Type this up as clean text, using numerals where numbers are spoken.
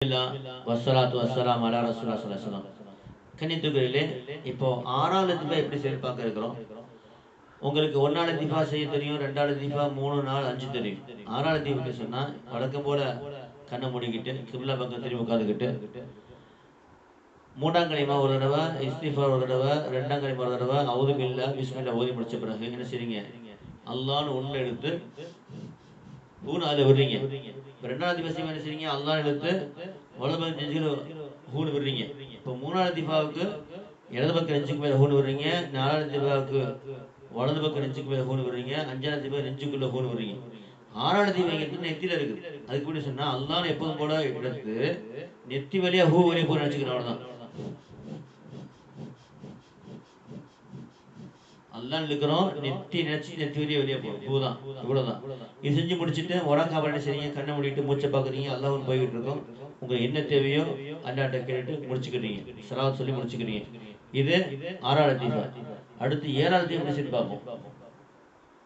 வஸ்ஸலாத்து வஸ்ஸலாம் அலா ரசூலுல்லாஹி ஸல்லல்லாஹு அலைஹி வஸல்லம். கண்ணியத்துக்குரியவர்களே, இப்போ 6வது லத்தீஃபா எப்படி செய்து பார்க்க இருக்கிறோம். உங்களுக்கு 1வது லத்தீஃபா செய்ய தெரியும், 2வது லத்தீஃபா 3, 4, 5 தெரியும். 6வது லத்தீஃபா சொன்னா வழக்கம் போல கண்ணை மூடிக்கிட்டு கிப்லா பக்கம் திரும்பி உட்காந்துக்கிட்டு 3ஆம் கலிமா ஒரு தடவை, இஸ்திஃபார் ஒரு தடவை, 2ஆம் கலிமா ஒரு தடவை, அவுது பில்லாஹ் பிஸ்மில்லாஹ் ஓதி முடிச்ச பிறகு என்ன செய்றீங்க, அல்லாஹ்னு ஒன்று எடுத்து ஹூன்னு அதில் விடுறீங்க. இப்போ 2வது லத்தீஃபா என்ன செய்றீங்க, அல்லாஹ் எடுத்து வலது பக்கம் நெஞ்சுக்கு ஹூன்னு விடுறீங்க. இப்போ 3வது லத்தீஃபாவுக்கு இடது பக்கம் நெஞ்சுக்கு மேலே ஹூன்னு விடுறீங்க, 4வது லத்தீஃபாவுக்கு வலது பக்கம் நெஞ்சுக்கு மேலே ஹூன்னு விடுறீங்க, 5வது லத்தீஃபா நெஞ்சுக்குள்ள ஹூன்னு விடுறீங்க. 6வது லத்தீஃபா எங்களுக்கு நெத்தியில் இருக்குது. அதுக்கு கூட சொன்னால் அல்லாஹ்னு எப்போதும் போல எடுத்து நெத்தி வழியாக ஹூ வழியாக போய் நினச்சிக்கணும். அவ்வளோதான். அல்லாஹ் இருக்கிறோம், நெத்தி நினைச்சு நெத்தி வெளியே வெளியே போகும். பூதான், இவ்வளவுதான். இது செஞ்சு முடிச்சுட்டு உடக்காம என்ன செய்றீங்க, கண்ணை மூடிட்டு மூச்சை பார்க்குறீங்க, அல்லாஹ்னு போய்கிட்டு இருக்கோம். உங்களுக்கு என்ன தேவையோ அல்லாஹ்ட்ட கேட்டுட்டு முடிச்சுக்கிறீங்க, ஸலாத் சொல்லி முடிச்சுக்கிறீங்க. இது 6வது லத்தீஃபா. அடுத்து 7வது லத்தீஃபா எப்படி பார்ப்போம்.